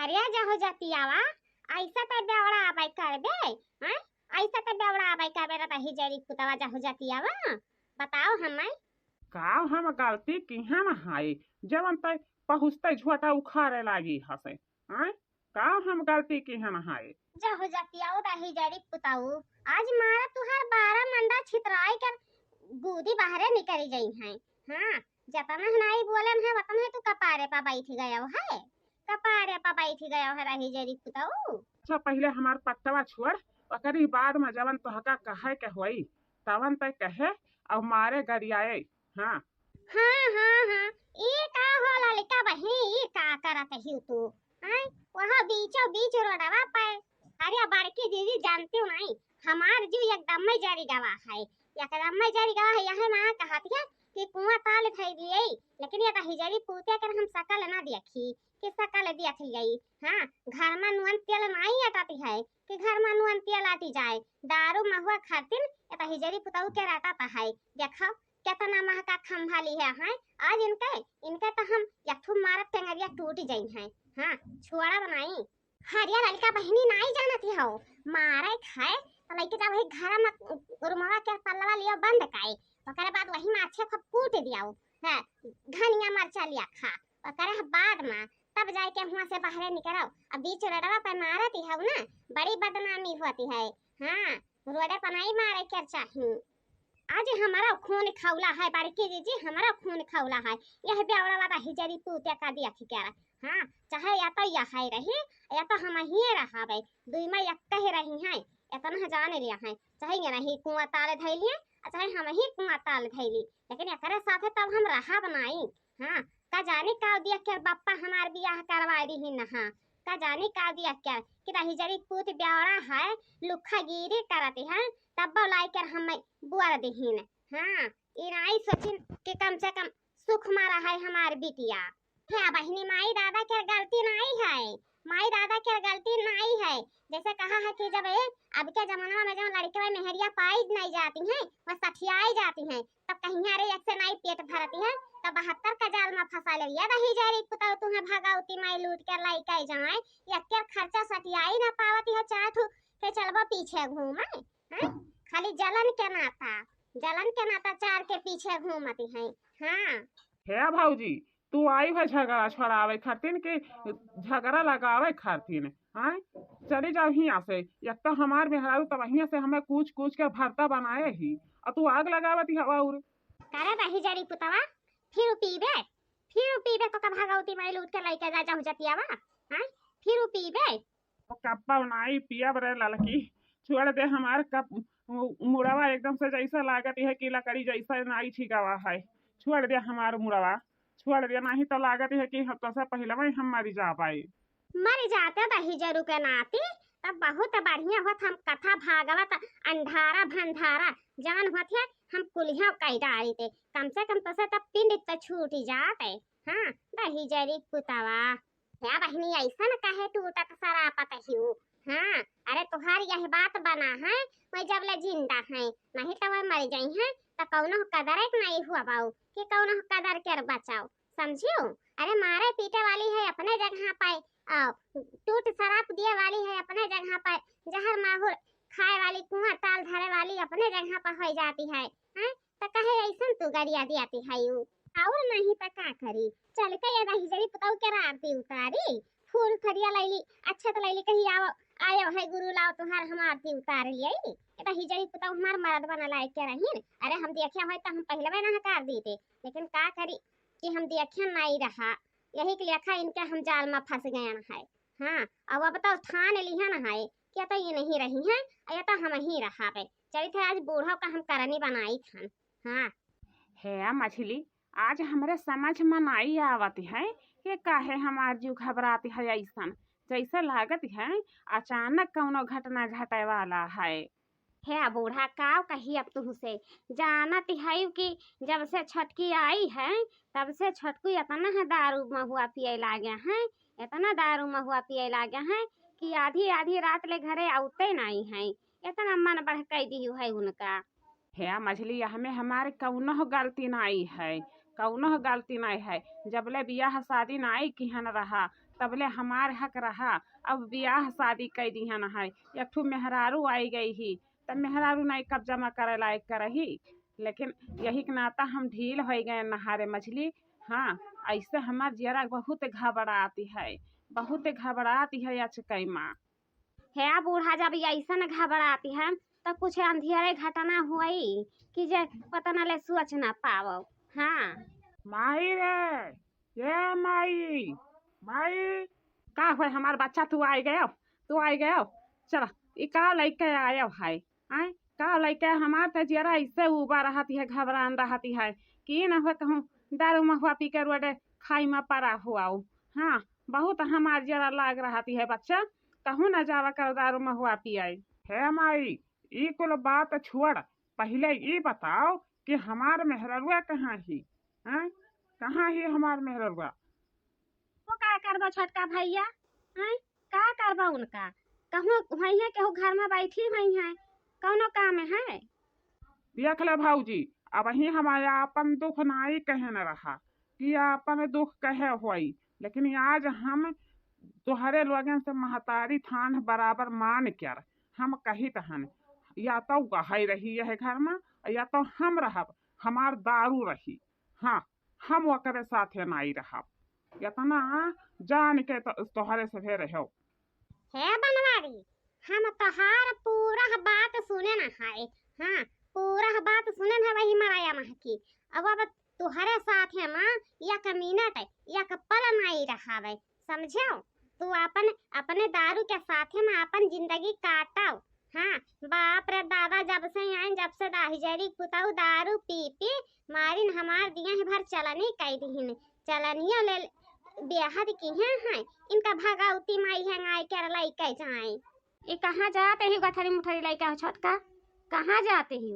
हारिया जहो जतियावा ऐसा त बेवड़ा आबै करबे हैं ऐसा त बेवड़ा आबै करबे रही जरी पुतवा जहो जतियावा बताओ हमें का हम गलती किहाँ न हाय जवन तय पहुँचते झोटा उखाड़े लागी हसे आय का हम गलती किहाँ न हाय जहो जतियाओ रही जरी पुताऊ आज मारा तुहार 12 मंडा छितराई कर गुदी बाहरे निकली गई है। हाँ जतना नहीं बोले है वतन है तू कपारे पा बैठ गया है कपारे पा बैठ गया है रही जरी पुताऊ। अच्छा पहले हमार पट्टवा छोड़ ओकरी बाद में जवन तोहका कहे के होई तवन तय कहे और मारे गरियाए। हाँ हाँ हाँ हाँ ये का होला लिका बही ये का करत ही तू हैं वहां बीचों बीच रोडवा पे अरे बड़की दीदी जानती हो नहीं हमार जो एकदम में जारी गवा है एकदम में जारी गवा है यह ना कहती है कि कुआं ताल थई दिए लेकिन ये हिजरी पूते कर हम सकल ना देखी कि सकल देख गई। हाँ घर में नुअन तेल नहीं आती है कि घर में नुअन तेल आती जाए दारू महुआ खातिन ये हिजरी पुताऊ के रहता है देखो कितना महका खंभा ली है आज इनके इनके तो हम यथु मारत टेंगरिया टूट गई है। हाँ छुआड़ा बनाई हरिया लड़का बहनी नहीं जानती हो मारे खाए तो लड़के जब वही घर में रुमावा के पल्लवा लियो बंद काए ओकरे बाद वही में अच्छे खूब कूट दियाओ है धनिया मरचा लिया खा ओकरे बाद में तब जाए के वहां से बाहर निकलो अब बीच रोडवा पे मारती है ना बड़ी बदनामी होती है। हाँ रोडे पर नहीं मारे कर चाहिए आज हमारा खून खौला है बारीकी दीदी हमारा खून खौला है यह बेवड़ा वाला हिजरी पूते का दिया कि क्या। हाँ चाहे या तो यह है रही या तो हम ही रहा भाई दुई में एक कह रही हैं इतना जान लिया है चाहे ये नहीं कुआं ताल धैलिए चाहे हम ही कुआं ताल धैली लेकिन एकरे साथे तब हम रहा बनाई। हाँ का जाने का दिया के बापा हमार बियाह करवा दी ही नहा का जाने का दिया क्या कि रही जरी पूत बेवड़ा है लुखा गिरी करती है तब लाई कर हम बुआर दहीन। हाँ इनाई सोचिन कि कम से कम सुख मारा है हमार बिटिया है बहनी माई दादा के गलती नहीं है माई दादा के गलती नहीं है जैसे कहा है कि जब अब के जमाना में जब लड़के में मेहरिया पाई नहीं जाती हैं वह सठियाई जाती हैं तब कहीं अरे एक से नहीं पेट भरती है तब 72 का जाल में फंसा ले रही जारी पुता तुम्हें भगावती माई लूट कर लाई कई जाए या क्या खर्चा सठियाई ना पावती है चाहे तू के चलबो पीछे घूमे हैं खाली जलन के नाता चार के पीछे घूमती है। हाँ है भाऊजी तू आई है झगड़ा छोड़ावे खातिन के झगड़ा लगावे खातिन आय चली जाओ हिया से एक तो हमार मेहरारू तब हिया से हमें कूच कूच के भरता बनाए ही और तू आग लगावती हवा और करे रही जरी पुतवा फिर पीबे तो का भागवती माई लूट के लइका जा जाऊ जतियावा। हां फिर पीबे तो कप्पा नहीं पिया बरे लड़की छोड़ दे हमार कप मुड़वा एकदम से जैसा लागत है कि लकड़ी जैसा नहीं छिकावा है छोड़ दे हमार मुड़वा छोड़ दे नहीं तो लागत है कि तो से पहले में हम मर जा पाए मर जाते दही जरू के नाती तब बहुत बढ़िया होत हम कथा भागवत अंधारा भंधारा जवन होत है हम कुलिया कई डाली थे कम से कम तो से तब पिंड तो छूट जाते। हाँ दही जरी पुतवा क्या बहनी ऐसा न कहे टूटत सरापत हिउ। हाँ अरे तुहार यह बात बना है मैं जब ले जिंदा है नहीं तो मैं मर गई है तो कौनो कदर एक नहीं हुआ बाऊ कि कौनो कदर कर बचाओ समझियो। अरे मारे पीटे वाली है अपने जगह पे टूट शराब दिए वाली है अपने जगह पे जहर माहौल खाए वाली कुआं ताल धरे वाली अपने जगह पर हो जाती है। हैं तो कहे ऐसा तू गरिया दियाती है यू और नहीं तो का करी चल के ये रही जरी पताऊ के आरती उतारी फूल खरिया लैली अच्छा तो लैली कही आओ आयो है गुरु लाओ तुहार हम आरती उतार लिये ये हिजरी पताऊ हमार मर्द बना लायक के रही अरे हम देखिया होय तो हम पहले में ना कर दी थे लेकिन का करी कि हम देखिया नहीं रहा यही के लेखा इनके हम जाल में फंस गए है। हाँ अब बताओ थान लिया ना है क्या तो ये नहीं रही है या तो हम ही रहा पे चली थे आज बूढ़ों का हम करनी बनाई थान। हाँ है मछली आज हमारे समझ में नहीं आवती है कि काहे हमार जीव घबराती है ऐसा जैसे लागत है अचानक कौनो घटना घटे वाला है बूढ़ा का कही अब तुमसे जानत है कि जब से छटकी आई है तब से छटकू इतना है दारू महुआ पिए लागे हैं इतना दारू महुआ पिए लागे हैं कि आधी आधी रात ले घरे आते नहीं है इतना मन बहकाई दी है उनका। है मछली हमें हमारे कौनो गलती नहीं है कौनो गलती नहीं है जब ले बियाह शादी नहीं किहन रहा तबले हमार हक रहा। अब ब्याह शादी कई दिहन है, एक ठू मेहरारू आई गई ही, तब मेहरारू नहीं कब्जा में करे लायक करही। लेकिन यही के नाता हम ढील हो गए नहारे मछली। हाँ, ऐसे हमार जरा बहुत घबराती है, बहुत घबराती है अचकई माँ। है बूढ़ा जब ऐसा घबराती है तो कुछ अंधेरे घटना हुई कि जे पता न ले सोच ना पावो। हाँ माई रे, ये माई, माई का हुआ हमार बच्चा, तू आई गयो, तू आई गयो। चल ई का लइके आयो है, आय का लइके हमार त जरा ऐसे उबा रहती है, घबरान रहती है कि न हो कहूँ दारू महुआ पी के रोडे खाई में पड़ा हुआ। हाँ, बहुत हमार जरा लाग रहती है बच्चा, कहूँ न जावा कर दारू महुआ पियाई। है माई, ई कुल बात छोड़, पहले ये बताओ कि हमार मेहररुआ कहाँ ही? हाँ, कहाँ ही हमार मेहररुआ? वो का करबो छोटका भैया? हैं का करबो उनका? कहूँ वही है केहू घर में बैठी हुई है, कौनो काम है? देख ले भाऊजी, अब ही हमारा अपन दुख नाई कहे न रहा कि अपन दुख कहे हुई, लेकिन आज हम तुहरे लोगन से महतारी थान बराबर मान कर हम कही तहन, या तो गहाई रही है घर में, या तो हम रहब, हमार दारू रही। हाँ, हम ओकरे साथे नाई रहब, इतना जान के तोहरे से रहो। है बनवारी, हम तोहार पूरा बात सुने न है। हाँ, पूरा बात सुने है वही मराया महकी। अब तुहरे साथ है माँ एक मिनट एक पल नहीं रहावे, समझो? तू अपने दारू के साथ में अपन जिंदगी काटाओ। हाँ, बाप रे दादा जब से आए, जब से दाहिजरी पुताऊ दारू पी पी मारिन हमार दिया ही भर चलनी कई दिन चलनियो ले बेहद की है इनका भगावती माई है आई कर लइके जाए। ये कहाँ जाते ही गठरी मुठरी लइका हो छोटका, कहाँ जाते ही?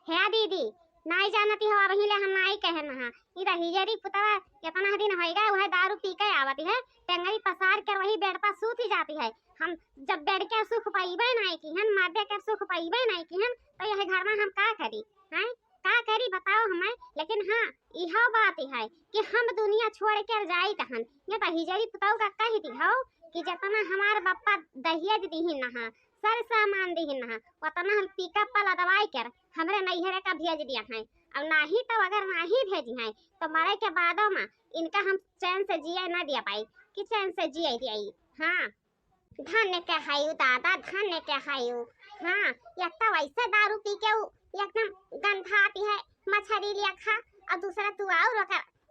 है दीदी नहीं जानती हो, वही ले हम नहीं कहे ना। इधर हिजरी पुतवा कितना दिन होएगा वह दारू पी के आवती है, टेंगरी पसार कर वही बेड पर सूती जाती है। हम जब बेड के सुख पाइबे नहीं की हन, मर्दे के सुख पाइबे नहीं की हन, तो यह घर में हम का करी हैं? का करी बताओ हमें? लेकिन हाँ, यह बात है कि हम दुनिया छोड़ कर जाई तहन ये तो हिजरी पुतवा का कह दी हो कि जितना हमार बप्पा दहेज दीही ना, सर सामान दीही ना, उतना हम पिकअप पर लदवाई कर हमरे नैहरे का भेज दिया है। अब नहीं तो अगर नहीं भेजी है तो मरे के बादों में इनका हम चैन से जिए ना दिया पाई कि चैन से जिए दिया। हाँ, धन्य के हायु दादा, धन्य के हायु। हाँ, एक तो वैसे दारू पी के एकदम गंधाती है, मछली लिया खा और दूसरा तू और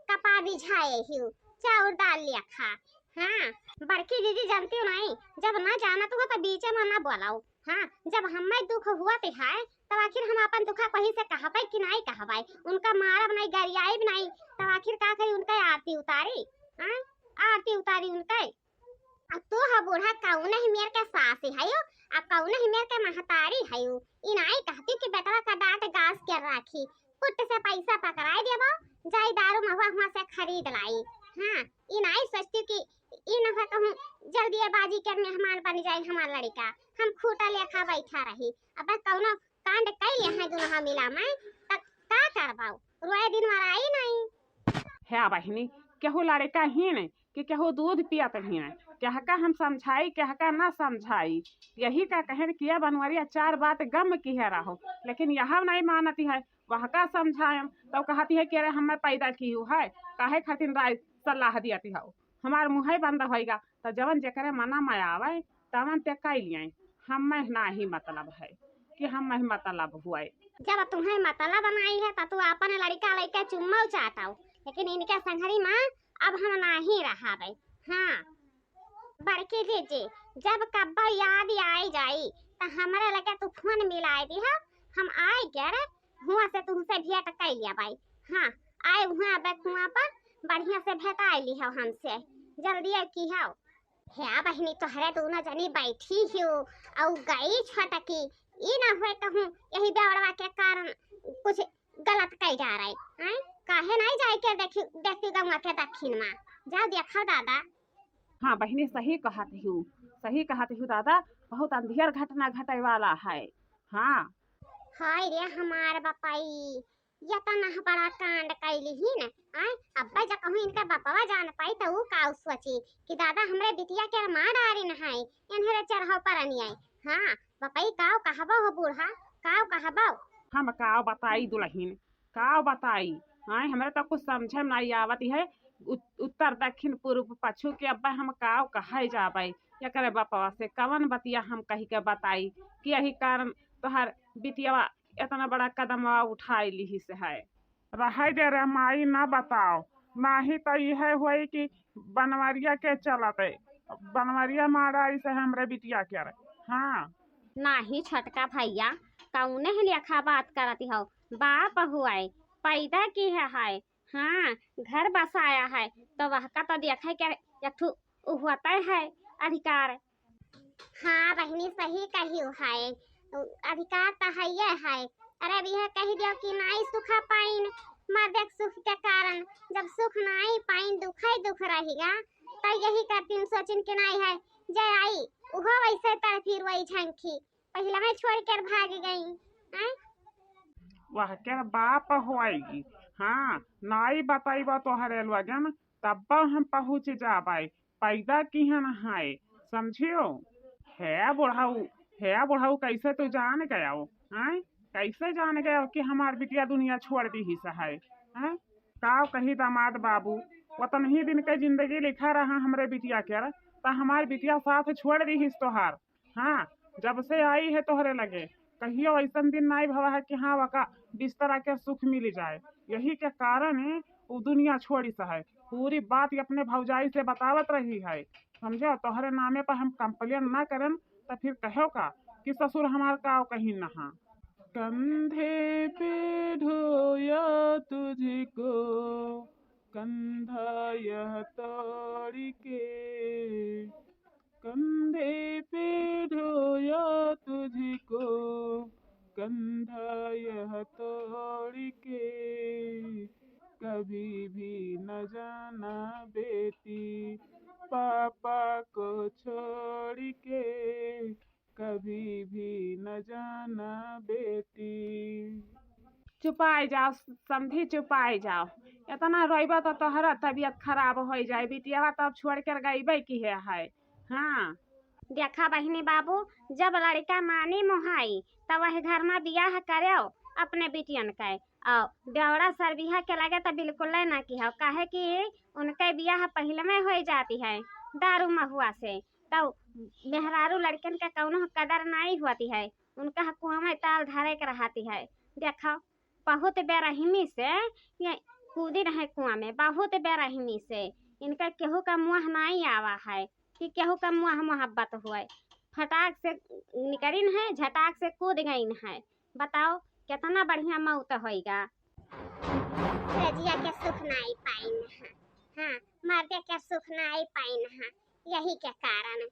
कपा बिछाए ही चाउर डाल लिया खा। हाँ, बड़की दीदी जानती हो नहीं, जब ना जाना तो हो तो बीच में ना बोलाओ। हाँ, जब हमें दुख हुआ तो है तब आखिर हम अपन दुखा कहीं से कहा पाई कि नहीं कहा पाई, उनका मारब नहीं गरियाई नहीं, तब आखिर का करी उनका आरती उतारी। हाँ, आरती उतारी उनके। अब तू हा बूढ़ा कौन ही मेर के सास है यो, अब कौन ही मेर के महतारी है यो। इनाई कहती कि बेटवा का डांट गास के राखी, पुट से पैसा पकड़ाई देबो, जाई दारू महुआ हुआ से खरीद लाई। हाँ, इनाई सोचती कि इन हो कहूँ जल्दी बाजी के मेहमान बन जाए हमार लड़का, हम खूटा लेखा बैठा रही। अब कौनो कांड कई है दुनहा मिला में तक का करबाऊ, रोए दिन मराई नहीं। है बहिनी, केहू लड़का ही नहीं कि केहू दूध पियत ही नहीं, क्या का हम समझाई क्या का ना समझाई। यही का कहन किया बनवरिया चार बात गम की है रहो, लेकिन यह नहीं मानती है। वह का समझाएम तो कहती है कि अरे हमें पैदा की है, काहे खातिर राय सलाह दियाती हो, हमार मुँह बंद होएगा तो जवन जकरे मना में आवे तवन ते कई लिए। हमें ना ही मतलब है कि हमें मतलब हुआ। जब तुम्हें मतलब बनाई है तो तू अपन लड़का लेके चुम्मा चाटाओ, लेकिन इनके संघरी माँ अब हम नहीं रहा भाई। हाँ, बड़की दीदी जब कब्बा याद आई जाई तो हमारे लगे तू फोन मिलाई दी है, हम आए क्या रे हुआ से तुमसे भेंट कर लिया भाई। हाँ, आए हुआ हुआ पर बढ़िया से भेंट आई ली हो हमसे, जल्दी की हो। है बहनी तोहरे दोनों जनी बैठी हो और गई छटकी, ई ना हुए कहूँ यही बेवड़वा के कारण कुछ गलत कह जा रही है। काहे नहीं जाए के देखी गंगा के दक्षिण में, जाओ देखो दादा। हाँ बहनी, सही कहती हूँ, सही कहती हूँ दादा, बहुत अंधियर घटना घटे वाला है। हाँ, हाय रे हमार बपाई, ये तो ना बड़ा कांड कैली ही न। आय अब्बा जा कहूं इनका बापवा जान पाई तो ऊ का सोची कि दादा हमरे बिटिया के मार डारे न है इन्हरे चरहो पर नहीं आई। हां बपई काव कहबो हो बूढ़ा काव कहबो। हम का बताई दुल्हन का बताई। हाँ हमारे तो कुछ समझे में नहीं आवत है। उत्तर दक्षिण पूर्व पश्चिम के अब्बा हम का कहे जाबे या करे बापा से कवन बतिया हम कही के बताई कि यही कारण तोहर बिटिया इतना बड़ा कदम उठाई ली से है। रह दे रे माई ना बताओ नाही तो यह हुई कि बनवरिया के चलते बनवरिया मारा से हमरे बिटिया के रे। हाँ नाही छटका भैया कौने ही लेखा बात करती हो बाप हुआ पैदा की है हाँ घर बसाया है तो वह का तो देखे के एक होता है अधिकार। हाँ बहनी सही कही है अधिकार तो है ये है। अरे यह कही दियो कि नाई सुखा पाइन मर्द सुख के कारण जब सुख नाई पाइन दुख ही दुख रहेगा तो यही करती सोचिन के नाई है जय आई उहो वैसे तर फिर वही झंखी पहले मैं छोड़ कर भाग गई। वह के बाप होएगी। हाँ नाई बताई बा तोहरे लगन तब हम पहुँच जाबे पैदा की है समझियो। है बुढ़ाऊ कैसे तू जान गया हो। कैसे जान गया कि हमार बिटिया दुनिया छोड़ दी ही है। का कही दामाद बाबू वतन ही दिन के जिंदगी लिखा रहा हमरे बिटिया के तो हमारी बिटिया साथ छोड़ दी हिस तोहार। हाँ जब से आई है तोहरे लगे कहियो ऐसा दिन नहीं भवा है कि हाँ वका बिस्तर के सुख मिल जाए। यही के कारण वो दुनिया छोड़ी सा है पूरी बात अपने भौजाई से बतावत रही है समझो। तोहरे नामे पर हम कंप्लेन ना करें तो फिर कहो का कि ससुर हमार का कहीं नहा। कंधे पे ढोया तुझको कंधा यह तोड़ के कंधे पे ढोया तुझको कंधा यह तोड़ के कभी भी न जाना बेटी पापा को छोड़ के कभी भी न जाना बेटी। चुपाई जाओ समझी चुपाई जाओ इतना रोइबा तो तोहरा तबीयत खराब हो जाए बिटिया तब छोड़ कर गई की है। हाँ देखा बहनी बाबू जब लड़का मानी मोहाई तब वह घर में बियाह करो अपने बिटियन के और देवड़ा सर बियाह के लगे तो बिल्कुल ना की हो काहे कि उनके बियाह पहले में हो जाती है दारू महुआ से तो मेहरारू लड़कन का कौनो कदर नहीं होती है उनका कुआं में ताल धरे के रहती है। देखो बहुत बेरहमी से ये कूदी रहे कुआं में बहुत बेरहमी से इनका केहू का मुँह नहीं आवा है कि केहू का मुँह मोहब्बत हुआ फटाक से निकली है झटाक से कूद गई है। बताओ कितना बढ़िया मौत होएगा। रजिया के सुख नहीं पाइन हाँ मर्दे के सुख नहीं पाइन यही के कारण